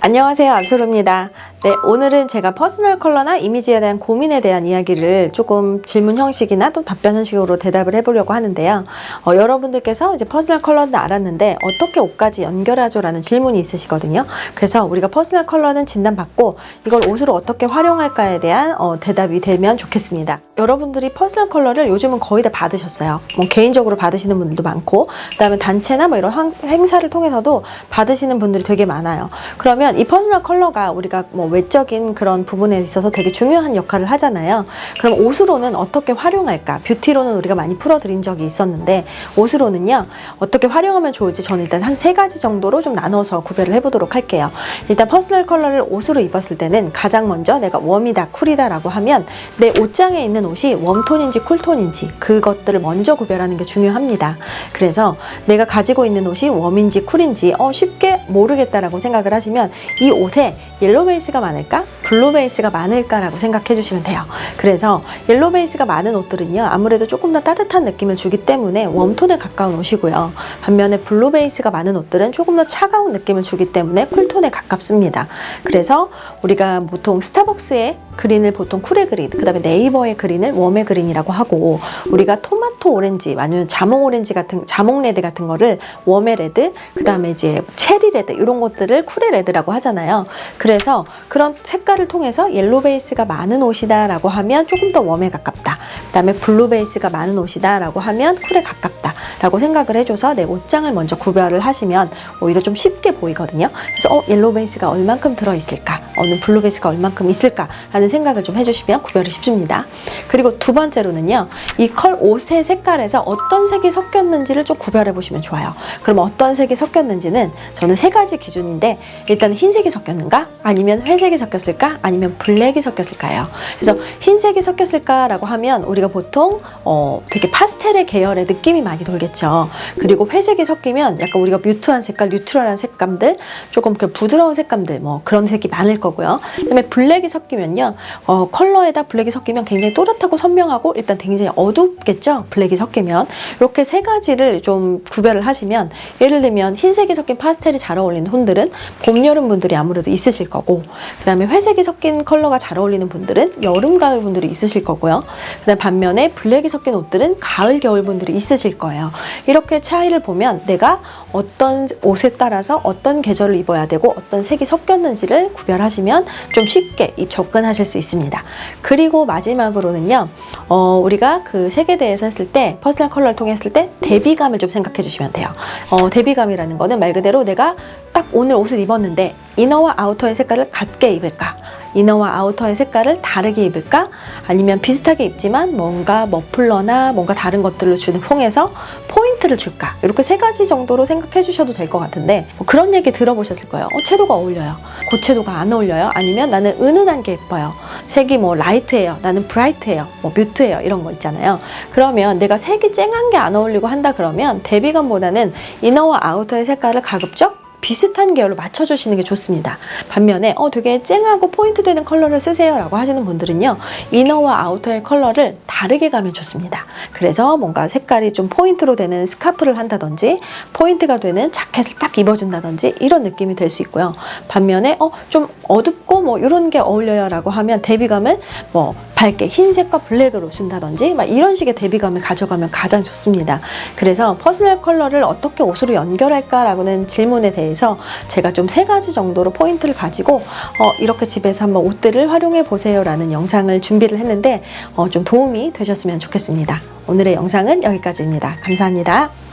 안녕하세요, 안소루입니다. 네, 오늘은 제가 퍼스널 컬러나 이미지에 대한 고민에 대한 이야기를 조금 질문 형식이나 또 답변 형식으로 대답을 해보려고 하는데요. 여러분들께서 이제 퍼스널 컬러는 알았는데 어떻게 옷까지 연결하죠? 라는 질문이 있으시거든요. 그래서 우리가 퍼스널 컬러는 진단받고 이걸 옷으로 어떻게 활용할까에 대한 대답이 되면 좋겠습니다. 여러분들이 퍼스널 컬러를 요즘은 거의 다 받으셨어요. 뭐 개인적으로 받으시는 분들도 많고, 그 다음에 단체나 뭐 이런 행사를 통해서도 받으시는 분들이 되게 많아요. 그러면 이 퍼스널 컬러가 우리가 뭐 외적인 그런 부분에 있어서 되게 중요한 역할을 하잖아요. 그럼 옷으로는 어떻게 활용할까? 뷰티로는 우리가 많이 풀어드린 적이 있었는데, 옷으로는요 어떻게 활용하면 좋을지 저는 일단 한 3가지 정도로 좀 나눠서 구별을 해보도록 할게요. 일단 퍼스널 컬러를 옷으로 입었을 때는 가장 먼저 내가 웜이다, 쿨이다 라고 하면 내 옷장에 있는 옷이 웜톤인지 쿨톤인지 그것들을 먼저 구별하는 게 중요합니다. 그래서 내가 가지고 있는 옷이 웜인지 쿨인지 쉽게 모르겠다라고 생각을 하시면 이 옷에 옐로우 베이스가 많을까? 블루 베이스가 많을까? 라고 생각해 주시면 돼요. 그래서 옐로우 베이스가 많은 옷들은요 아무래도 조금 더 따뜻한 느낌을 주기 때문에 웜톤에 가까운 옷이고요. 반면에 블루 베이스가 많은 옷들은 조금 더 차가운 느낌을 주기 때문에 쿨톤에 가깝습니다. 그래서 우리가 보통 스타벅스의 그린을 보통 쿨의 그린, 그 다음에 네이버의 그린을 웜의 그린이라고 하고, 우리가 토마토 오렌지 아니면 자몽 오렌지 같은, 자몽 레드 같은 거를 웜의 레드, 그 다음에 이제 체리 레드 이런 것들을 쿨의 레드라고 하잖아요. 그래서 그런 색깔을 통해서 옐로우 베이스가 많은 옷이다 라고 하면 조금 더 웜에 가깝다, 그 다음에 블루 베이스가 많은 옷이다 라고 하면 쿨에 가깝다 라고 생각을 해줘서 내 옷장을 먼저 구별을 하시면 오히려 좀 쉽게 보이거든요. 그래서 옐로우 베이스가 얼만큼 들어있을까, 어느 블루 베이스가 얼만큼 있을까 라는 생각을 좀 해주시면 구별이 쉽습니다. 그리고 두 번째로는요, 이 옷의 색깔에서 어떤 색이 섞였는지를 좀 구별해 보시면 좋아요. 그럼 어떤 색이 섞였는지는 저는 3가지 기준인데, 일단 흰색이 섞였는가, 아니면 회색이 섞였을까, 아니면 블랙이 섞였을까요? 그래서 흰색이 섞였을까라고 하면 우리가 보통 되게 파스텔의 계열의 느낌이 많이 돌겠죠. 그리고 회색이 섞이면 약간 우리가 뮤트한 색깔, 뉴트럴한 색감들, 조금 그 부드러운 색감들, 뭐 그런 색이 많을 거고요. 그다음에 블랙이 섞이면요, 컬러에다 블랙이 섞이면 굉장히 또렷하고 선명하고 일단 굉장히 어둡겠죠. 블랙이 섞이면 이렇게 3가지를 좀 구별을 하시면, 예를 들면 흰색이 섞인 파스텔이 잘 어울리는 분들은 봄, 여름 분들이 아무래도 있으실 거고, 그 다음에 회색이 섞인 컬러가 잘 어울리는 분들은 여름, 가을 분들이 있으실 거고요. 그 다음에 반면에 블랙이 섞인 옷들은 가을, 겨울 분들이 있으실 거예요. 이렇게 차이를 보면 내가 어떤 옷에 따라서 어떤 계절을 입어야 되고 어떤 색이 섞였는지를 구별하시면 좀 쉽게 접근하실 수 있습니다. 그리고 마지막으로는요, 우리가 그 색에 대해서 했을 때, 퍼스널 컬러를 통해 했을 때 대비감을 좀 생각해 주시면 돼요. 대비감이라는 거는 말 그대로 내가 딱 오늘 옷을 입었는데 이너와 아우터의 색깔을 같게 입을까, 이너와 아우터의 색깔을 다르게 입을까, 아니면 비슷하게 입지만 뭔가 머플러나 뭔가 다른 것들을 통해서 포인트를 줄까, 이렇게 3가지 정도로 생각해 주셔도 될 것 같은데, 그런 얘기 들어보셨을 거예요. 채도가 어울려요, 고채도가 안 어울려요, 아니면 나는 은은한 게 예뻐요, 색이 뭐 라이트해요, 나는 브라이트해요, 뭐 뮤트해요, 이런 거 있잖아요. 그러면 내가 색이 쨍한 게 안 어울리고 한다 그러면 대비감보다는 이너와 아우터의 색깔을 가급적 비슷한 계열로 맞춰주시는 게 좋습니다. 반면에 되게 쨍하고 포인트 되는 컬러를 쓰세요 라고 하시는 분들은요, 이너와 아우터의 컬러를 다르게 가면 좋습니다. 그래서 뭔가 색깔이 좀 포인트로 되는 스카프를 한다든지, 포인트가 되는 자켓을 딱 입어준다든지 이런 느낌이 될 수 있고요. 반면에 좀 어둡고 뭐 이런 게 어울려요 라고 하면 대비감을 뭐 밝게 흰색과 블랙으로 준다든지 막 이런 식의 대비감을 가져가면 가장 좋습니다. 그래서 퍼스널 컬러를 어떻게 옷으로 연결할까라는 질문에 대해서 제가 좀 3가지 정도로 포인트를 가지고 이렇게 집에서 한번 옷들을 활용해 보세요 라는 영상을 준비를 했는데 좀 도움이 되셨으면 좋겠습니다. 오늘의 영상은 여기까지입니다. 감사합니다.